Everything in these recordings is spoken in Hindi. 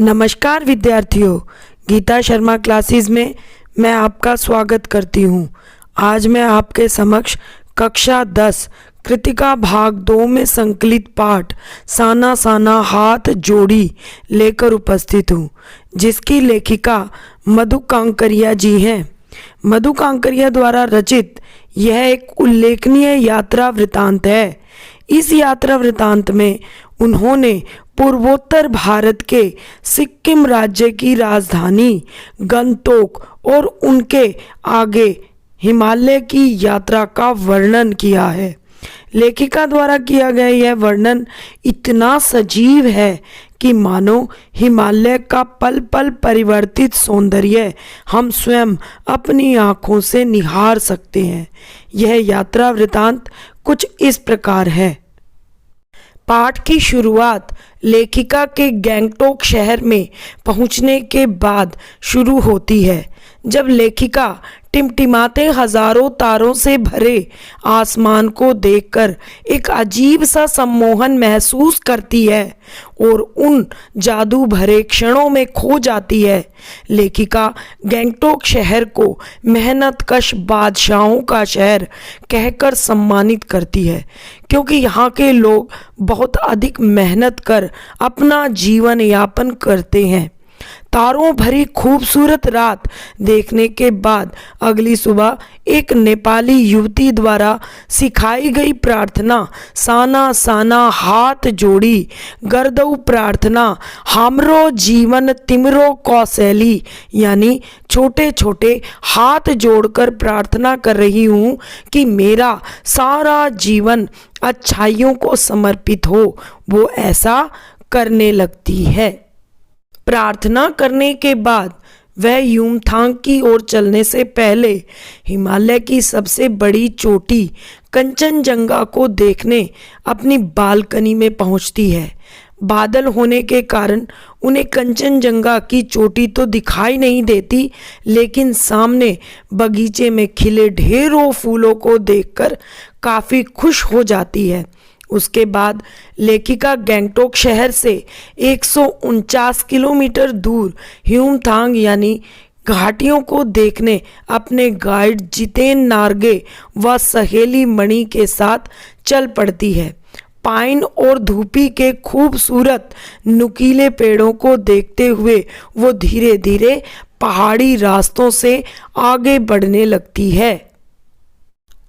नमस्कार विद्यार्थियों, गीता शर्मा क्लासेस में मैं आपका स्वागत करती हूँ। आज मैं आपके समक्ष कक्षा 10 कृतिका भाग 2 में संकलित पाठ साना साना हाथ जोड़ी लेकर उपस्थित हूँ, जिसकी लेखिका मधु कांकरिया जी हैं। मधु कांकरिया द्वारा रचित यह एक उल्लेखनीय यात्रा वृतांत है। इस यात्रा वृतांत में उन्होंने पूर्वोत्तर भारत के सिक्किम राज्य की राजधानी गंगटोक और उनके आगे हिमालय की यात्रा का वर्णन किया है। लेखिका द्वारा किया गया यह वर्णन इतना सजीव है कि मानो हिमालय का पल पल परिवर्तित सौंदर्य हम स्वयं अपनी आँखों से निहार सकते हैं। यह यात्रा वृतांत कुछ इस प्रकार है। पाठ की शुरुआत लेखिका के गंगटोक शहर में पहुंचने के बाद शुरू होती है, जब लेखिका टिमटिमाते हजारों तारों से भरे आसमान को देखकर एक अजीब सा सम्मोहन महसूस करती है और उन जादू भरे क्षणों में खो जाती है। लेखिका गंगटोक शहर को मेहनतकश बादशाहों का शहर कहकर सम्मानित करती है, क्योंकि यहाँ के लोग बहुत अधिक मेहनत कर अपना जीवन यापन करते हैं। तारों भरी खूबसूरत रात देखने के बाद अगली सुबह एक नेपाली युवती द्वारा सिखाई गई प्रार्थना साना साना हाथ जोड़ी गर्दऊ प्रार्थना हमरो जीवन तिमरो कौशैली, यानी छोटे छोटे हाथ जोड़कर प्रार्थना कर रही हूँ कि मेरा सारा जीवन अच्छाइयों को समर्पित हो, वो ऐसा करने लगती है। प्रार्थना करने के बाद वह युमथांग की ओर चलने से पहले हिमालय की सबसे बड़ी चोटी कंचनजंगा को देखने अपनी बालकनी में पहुंचती है। बादल होने के कारण उन्हें कंचनजंगा की चोटी तो दिखाई नहीं देती, लेकिन सामने बगीचे में खिले ढेरों फूलों को देखकर काफ़ी खुश हो जाती है। उसके बाद लेखिका गंगटोक शहर से 149 किलोमीटर दूर ह्यूमथांग यानी घाटियों को देखने अपने गाइड जितेन नार्गे व सहेली मणि के साथ चल पड़ती है। पाइन और धूपी के खूबसूरत नुकीले पेड़ों को देखते हुए वो धीरे धीरे पहाड़ी रास्तों से आगे बढ़ने लगती है।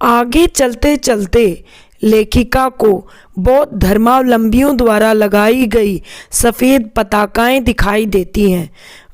आगे चलते चलते लेखिका को बौद्ध धर्मावलंबियों द्वारा लगाई गई सफ़ेद पताकाएं दिखाई देती हैं।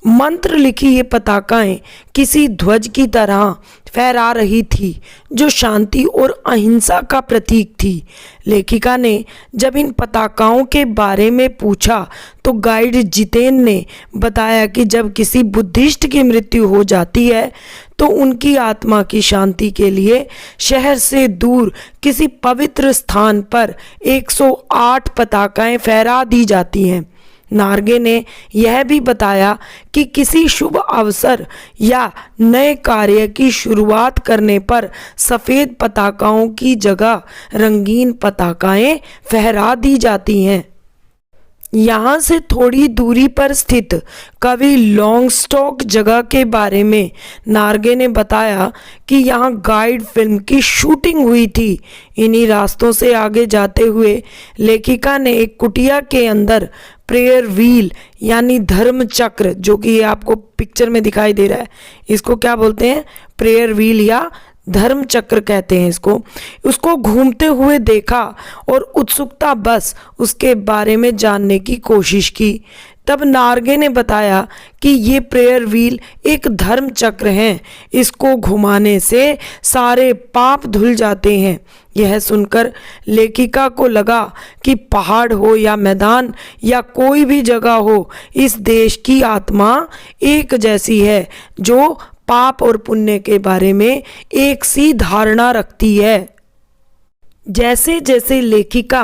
मंत्र लिखी ये पताकाएं किसी ध्वज की तरह फहरा रही थी, जो शांति और अहिंसा का प्रतीक थी। लेखिका ने जब इन पताकाओं के बारे में पूछा तो गाइड जितेन ने बताया कि जब किसी बुद्धिस्ट की मृत्यु हो जाती है तो उनकी आत्मा की शांति के लिए शहर से दूर किसी पवित्र स्थान पर 108 पताकाएं फहरा दी जाती हैं। नार्गे ने यह भी बताया कि किसी शुभ अवसर या नए कार्य की शुरुआत करने पर सफ़ेद पताकाओं की जगह रंगीन पताकाएं फहरा दी जाती हैं। यहाँ से थोड़ी दूरी पर स्थित कवि लॉन्गस्टॉक जगह के बारे में नार्गे ने बताया कि यहाँ गाइड फिल्म की शूटिंग हुई थी। इन्हीं रास्तों से आगे जाते हुए लेखिका ने एक कुटिया के अंदर प्रेयर व्हील यानी धर्म चक्र, जो कि ये आपको पिक्चर में दिखाई दे रहा है, इसको क्या बोलते हैं? प्रेयर व्हील या धर्म चक्र कहते हैं उसको घूमते हुए देखा और उत्सुकता बस उसके बारे में जानने की कोशिश की। तब नार्गे ने बताया कि ये प्रेयर व्हील एक धर्म चक्र है, इसको घुमाने से सारे पाप धुल जाते हैं। यह सुनकर लेखिका को लगा कि पहाड़ हो या मैदान या कोई भी जगह हो, इस देश की आत्मा एक जैसी है, जो पाप और पुण्य के बारे में एक सी धारणा रखती है। जैसे जैसे लेखिका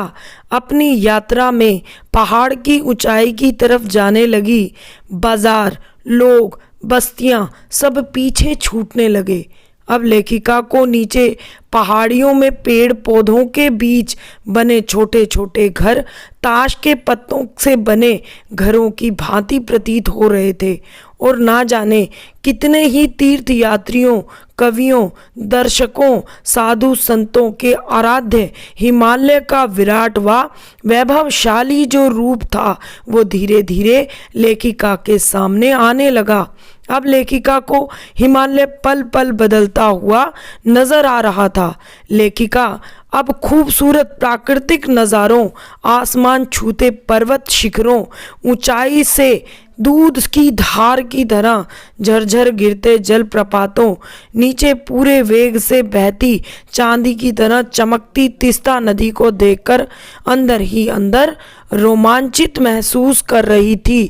अपनी यात्रा में पहाड़ की ऊंचाई की तरफ जाने लगी, बाजार, लोग, बस्तियां सब पीछे छूटने लगे। अब लेखिका को नीचे पहाड़ियों में पेड़ पौधों के बीच बने छोटे छोटे घर ताश के पत्तों से बने घरों की भांति प्रतीत हो रहे थे और ना जाने कितने ही तीर्थ यात्रियों, कवियों, दर्शकों, साधु संतों के आराध्य हिमालय का विराट व वैभवशाली जो रूप था वो धीरे धीरे लेखिका के सामने आने लगा। अब लेखिका को हिमालय पल पल बदलता हुआ नजर आ रहा था। लेखिका अब खूबसूरत प्राकृतिक नज़ारों, आसमान छूते पर्वत शिखरों, ऊंचाई से दूध की धार की तरह झरझर गिरते जलप्रपातों, नीचे पूरे वेग से बहती चांदी की तरह चमकती तीस्ता नदी को देखकर अंदर ही अंदर रोमांचित महसूस कर रही थी।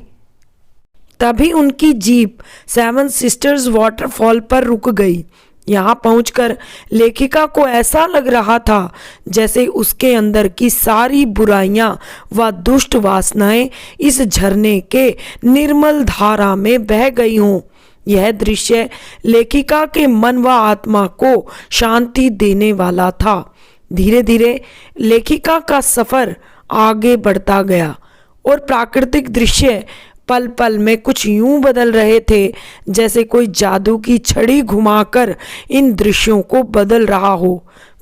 तभी उनकी जीप सेवन सिस्टर्स वाटरफॉल पर रुक गई। यहाँ पहुंचकर लेखिका को ऐसा लग रहा था जैसे उसके अंदर की सारी बुराइयां व दुष्ट वासनाएं इस झरने के निर्मल धारा में बह गई हों। यह दृश्य लेखिका के मन व आत्मा को शांति देने वाला था। धीरे धीरे लेखिका का सफर आगे बढ़ता गया और प्राकृतिक दृश्य पल पल में कुछ यूं बदल रहे थे जैसे कोई जादू की छड़ी घुमाकर इन दृश्यों को बदल रहा हो।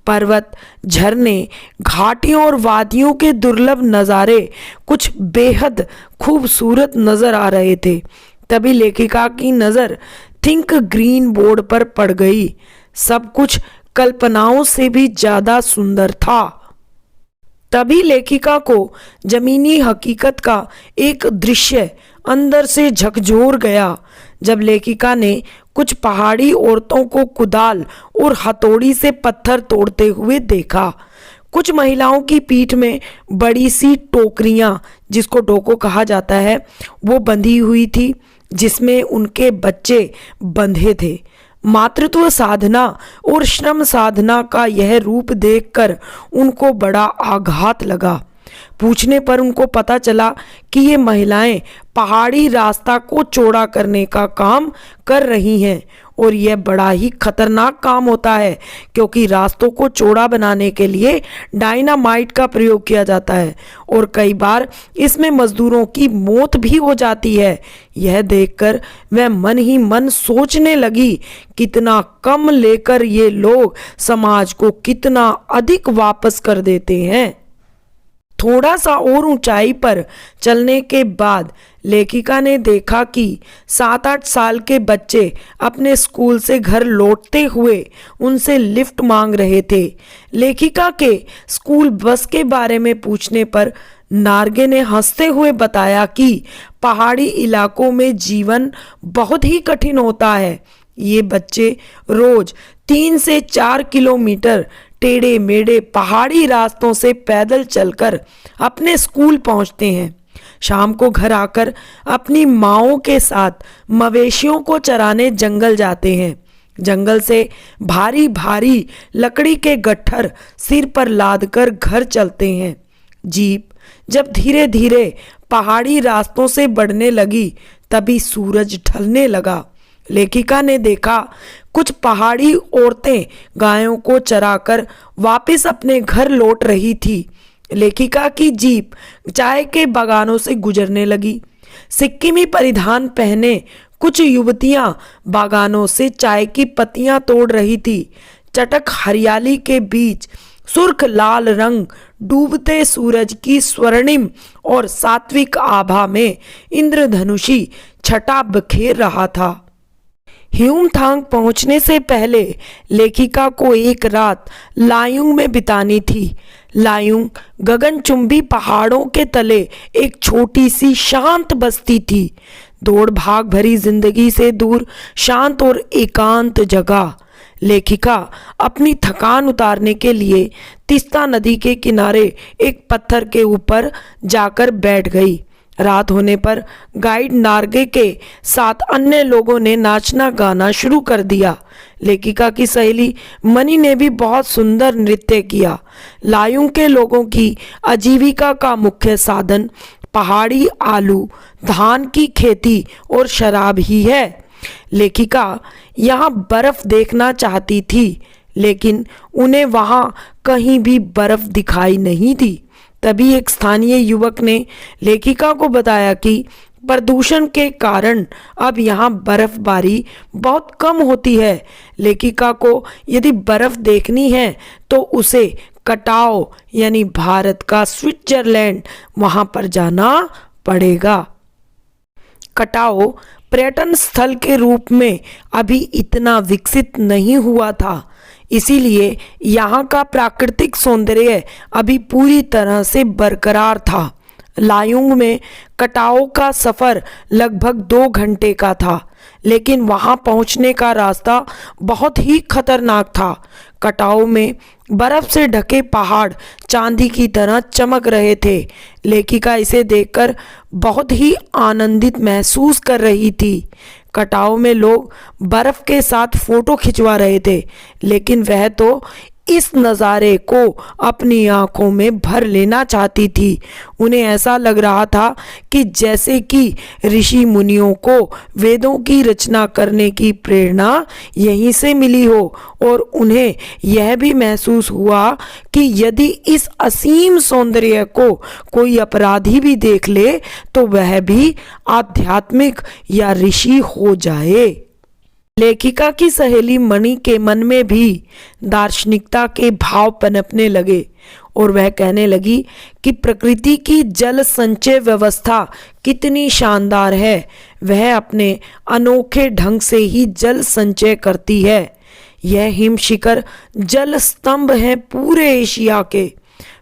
पर्वत, झरने, घाटियों और वादियों के दुर्लभ नज़ारे कुछ बेहद खूबसूरत नजर आ रहे थे। तभी लेखिका की नज़र थिंक ग्रीन बोर्ड पर पड़ गई। सब कुछ कल्पनाओं से भी ज़्यादा सुंदर था। तभी लेखिका को जमीनी हकीकत का एक दृश्य अंदर से झकझोर गया। जब लेखिका ने कुछ पहाड़ी औरतों को कुदाल और हथौड़ी से पत्थर तोड़ते हुए देखा। कुछ महिलाओं की पीठ में बड़ी सी टोकरियां, जिसको डोको कहा जाता है, वो बंधी हुई थी जिसमें उनके बच्चे बंधे थे। मातृत्व साधना और श्रम साधना का यह रूप देखकर उनको बड़ा आघात लगा। पूछने पर उनको पता चला कि ये महिलाएं पहाड़ी रास्ता को चौड़ा करने का काम कर रही हैं और यह बड़ा ही खतरनाक काम होता है क्योंकि रास्तों को चौड़ा बनाने के लिए डायनामाइट का प्रयोग किया जाता है और कई बार इसमें मजदूरों की मौत भी हो जाती है। यह देखकर वह मन ही मन सोचने लगी, कितना कम लेकर ये लोग समाज को कितना अधिक वापस कर देते हैं। थोड़ा सा और ऊंचाई पर चलने के बाद लेखिका ने देखा कि 7-8 साल के बच्चे अपने स्कूल से घर लौटते हुए उनसे लिफ्ट मांग रहे थे। लेखिका के स्कूल बस के बारे में पूछने पर नार्गे ने हंसते हुए बताया कि पहाड़ी इलाकों में जीवन बहुत ही कठिन होता है। ये बच्चे रोज 3 से 4 किलोमीटर टेढ़े मेढ़े पहाड़ी रास्तों से पैदल चलकर अपने स्कूल पहुंचते हैं। शाम को घर आकर अपनी माँओं के साथ मवेशियों को चराने जंगल जाते हैं। जंगल से भारी भारी लकड़ी के गट्ठर सिर पर लादकर घर चलते हैं। जीप जब धीरे धीरे पहाड़ी रास्तों से बढ़ने लगी तभी सूरज ढलने लगा। लेखिका ने देखा कुछ पहाड़ी औरतें गायों को चराकर वापस अपने घर लौट रही थी। लेखिका की जीप चाय के बागानों से गुजरने लगी। सिक्किमी परिधान पहने कुछ युवतियां बागानों से चाय की पत्तियां तोड़ रही थी। चटक हरियाली के बीच सुर्ख लाल रंग डूबते सूरज की स्वर्णिम और सात्विक आभा में इंद्रधनुषी छटा बिखेर रहा था। ह्यूमथांग पहुंचने से पहले लेखिका को एक रात लायुंग में बितानी थी। लायुंग गगनचुंबी पहाड़ों के तले एक छोटी सी शांत बस्ती थी। दौड़ भाग भरी जिंदगी से दूर शांत और एकांत जगह। लेखिका अपनी थकान उतारने के लिए तीस्ता नदी के किनारे एक पत्थर के ऊपर जाकर बैठ गई। रात होने पर गाइड नार्गे के साथ अन्य लोगों ने नाचना गाना शुरू कर दिया। लेखिका की सहेली मनी ने भी बहुत सुंदर नृत्य किया। लायुंग के लोगों की आजीविका का मुख्य साधन पहाड़ी आलू, धान की खेती और शराब ही है। लेखिका यहाँ बर्फ देखना चाहती थी, लेकिन उन्हें वहाँ कहीं भी बर्फ दिखाई नहीं दी। तभी एक स्थानीय युवक ने लेखिका को बताया कि प्रदूषण के कारण अब यहाँ बर्फबारी बहुत कम होती है। लेखिका को यदि बर्फ देखनी है तो उसे कटाव यानी भारत का स्विट्जरलैंड वहाँ पर जाना पड़ेगा। कटाव पर्यटन स्थल के रूप में अभी इतना विकसित नहीं हुआ था, इसीलिए यहाँ का प्राकृतिक सौंदर्य अभी पूरी तरह से बरकरार था। लायुंग में कटाव का सफ़र लगभग 2 घंटे का था, लेकिन वहाँ पहुँचने का रास्ता बहुत ही खतरनाक था। कटाव में बर्फ से ढके पहाड़ चांदी की तरह चमक रहे थे। लेखिका इसे देखकर बहुत ही आनंदित महसूस कर रही थी। कटाव में लोग बर्फ के साथ फोटो खिंचवा रहे थे, लेकिन वह तो इस नज़ारे को अपनी आंखों में भर लेना चाहती थी। उन्हें ऐसा लग रहा था कि जैसे कि ऋषि मुनियों को वेदों की रचना करने की प्रेरणा यहीं से मिली हो, और उन्हें यह भी महसूस हुआ कि यदि इस असीम सौंदर्य को कोई अपराधी भी देख ले तो वह भी आध्यात्मिक या ऋषि हो जाए। लेखिका की सहेली मणि के मन में भी दार्शनिकता के भाव पनपने लगे और वह कहने लगी कि प्रकृति की जल संचय व्यवस्था कितनी शानदार है। वह अपने अनोखे ढंग से ही जल संचय करती है। यह हिम शिखर जल स्तंभ हैं पूरे एशिया के।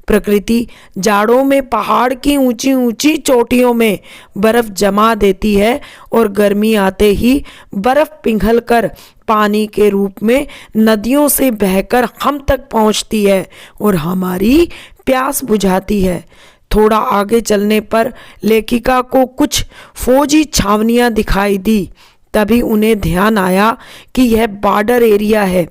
प्रकृति जाड़ों में पहाड़ की ऊंची ऊंची चोटियों में बर्फ जमा देती है और गर्मी आते ही बर्फ पिघलकर पानी के रूप में नदियों से बहकर हम तक पहुंचती है और हमारी प्यास बुझाती है। थोड़ा आगे चलने पर लेखिका को कुछ फौजी छावनियां दिखाई दी। तभी उन्हें ध्यान आया कि यह बॉर्डर एरिया है।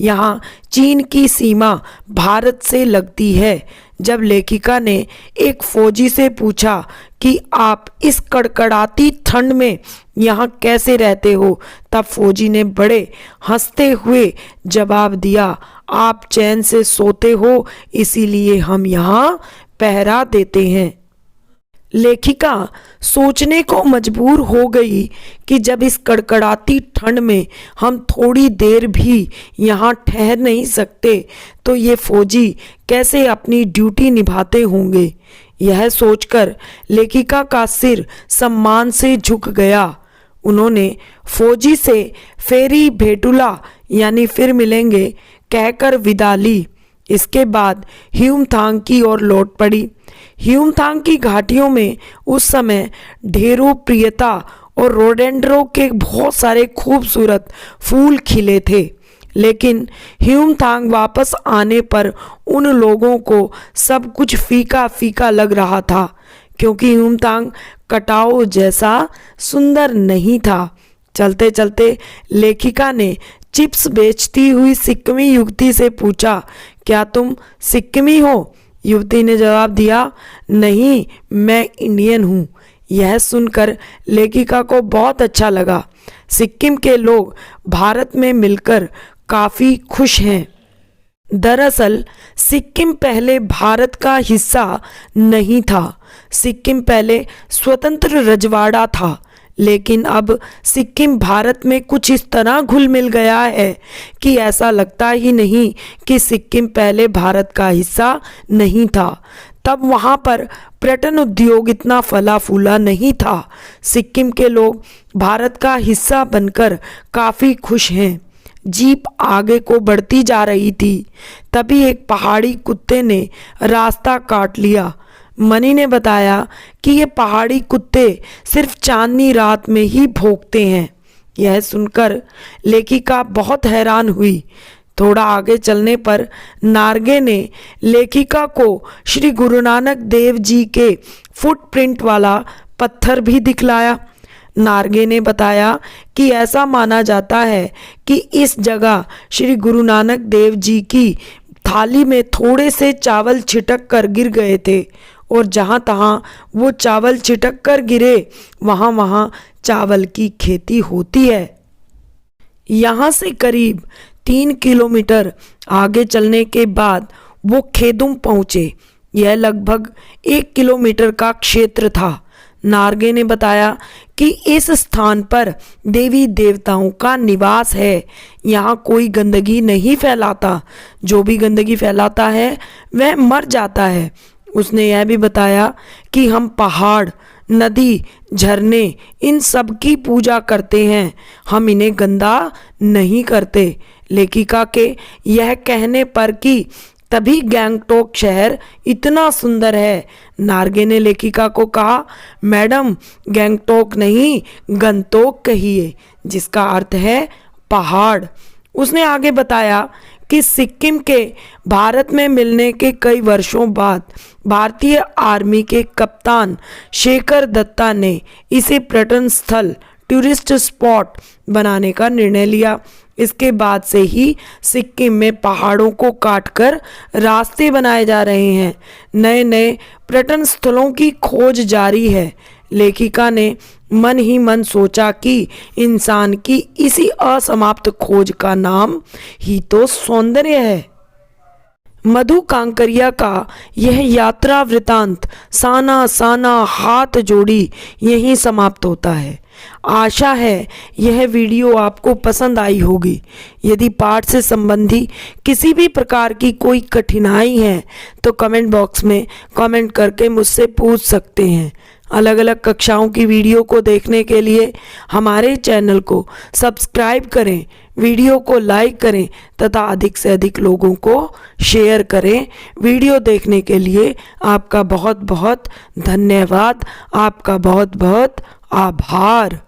यहाँ चीन की सीमा भारत से लगती है। जब लेखिका ने एक फौजी से पूछा कि आप इस कड़कड़ाती ठंड में यहाँ कैसे रहते हो, तब फौजी ने बड़े हंसते हुए जवाब दिया, आप चैन से सोते हो इसीलिए हम यहाँ पहरा देते हैं। लेखिका सोचने को मजबूर हो गई कि जब इस कड़कड़ाती ठंड में हम थोड़ी देर भी यहाँ ठहर नहीं सकते तो ये फौजी कैसे अपनी ड्यूटी निभाते होंगे। यह सोचकर लेखिका का सिर सम्मान से झुक गया। उन्होंने फौजी से फेरी भेटुला यानी फिर मिलेंगे कहकर विदा ली। इसके बाद ह्यूमथांग की ओर लौट पड़ी। ह्यूमथांग की घाटियों में उस समय ढेरों प्रियता और रोडेंड्रो के बहुत सारे खूबसूरत फूल खिले थे, लेकिन ह्यूमथांग वापस आने पर उन लोगों को सब कुछ फीका फीका लग रहा था, क्योंकि ह्यूमथांग कटाव जैसा सुंदर नहीं था। चलते चलते लेखिका ने चिप्स बेचती हुई सिक्किमी युवती से पूछा, क्या तुम सिक्किमी हो? युवती ने जवाब दिया, नहीं, मैं इंडियन हूँ। यह सुनकर लेखिका को बहुत अच्छा लगा। सिक्किम के लोग भारत में मिलकर काफ़ी खुश हैं। दरअसल सिक्किम पहले भारत का हिस्सा नहीं था। सिक्किम पहले स्वतंत्र रजवाड़ा था, लेकिन अब सिक्किम भारत में कुछ इस तरह घुल मिल गया है कि ऐसा लगता ही नहीं कि सिक्किम पहले भारत का हिस्सा नहीं था। तब वहाँ पर पर्यटन उद्योग इतना फला फूला नहीं था। सिक्किम के लोग भारत का हिस्सा बनकर काफ़ी खुश हैं। जीप आगे को बढ़ती जा रही थी। तभी एक पहाड़ी कुत्ते ने रास्ता काट लिया। मनी ने बताया कि ये पहाड़ी कुत्ते सिर्फ चांदनी रात में ही भौंकते हैं। यह सुनकर लेखिका बहुत हैरान हुई। थोड़ा आगे चलने पर नार्गे ने लेखिका को श्री गुरु नानक देव जी के फुटप्रिंट वाला पत्थर भी दिखलाया। नार्गे ने बताया कि ऐसा माना जाता है कि इस जगह श्री गुरु नानक देव जी की थाली में थोड़े से चावल छिटक कर गिर गए थे और जहाँ तहाँ वो चावल छिटक कर गिरे वहाँ वहाँ चावल की खेती होती है। यहाँ से करीब 3 किलोमीटर आगे चलने के बाद वो खेदुम पहुँचे। यह लगभग 1 किलोमीटर का क्षेत्र था। नार्गे ने बताया कि इस स्थान पर देवी देवताओं का निवास है। यहाँ कोई गंदगी नहीं फैलाता, जो भी गंदगी फैलाता है वह मर जाता है। उसने यह भी बताया कि हम पहाड़, नदी, झरने इन सब की पूजा करते हैं, हम इन्हें गंदा नहीं करते। लेखिका के यह कहने पर कि तभी गैंगटोक शहर इतना सुंदर है, नार्गे ने लेखिका को कहा, मैडम गैंगटोक नहीं गंतोक कहिए, जिसका अर्थ है पहाड़। उसने आगे बताया कि सिक्किम के भारत में मिलने के कई वर्षों बाद भारतीय आर्मी के कप्तान शेखर दत्ता ने इसे पर्यटन स्थल, टूरिस्ट स्पॉट बनाने का निर्णय लिया। इसके बाद से ही सिक्किम में पहाड़ों को काटकर रास्ते बनाए जा रहे हैं। नए नए पर्यटन स्थलों की खोज जारी है। लेखिका ने मन ही मन सोचा कि इंसान की इसी असमाप्त खोज का नाम ही तो सौंदर्य है। मधु कांकरिया का यह यात्रा वृतांत साना साना हाथ जोड़ी यहीं समाप्त होता है। आशा है यह वीडियो आपको पसंद आई होगी। यदि पाठ से संबंधी किसी भी प्रकार की कोई कठिनाई है तो कमेंट बॉक्स में कमेंट करके मुझसे पूछ सकते हैं। अलग अलग कक्षाओं की वीडियो को देखने के लिए हमारे चैनल को सब्सक्राइब करें, वीडियो को लाइक करें तथा अधिक से अधिक लोगों को शेयर करें। वीडियो देखने के लिए आपका बहुत बहुत धन्यवाद। आपका बहुत बहुत आभार।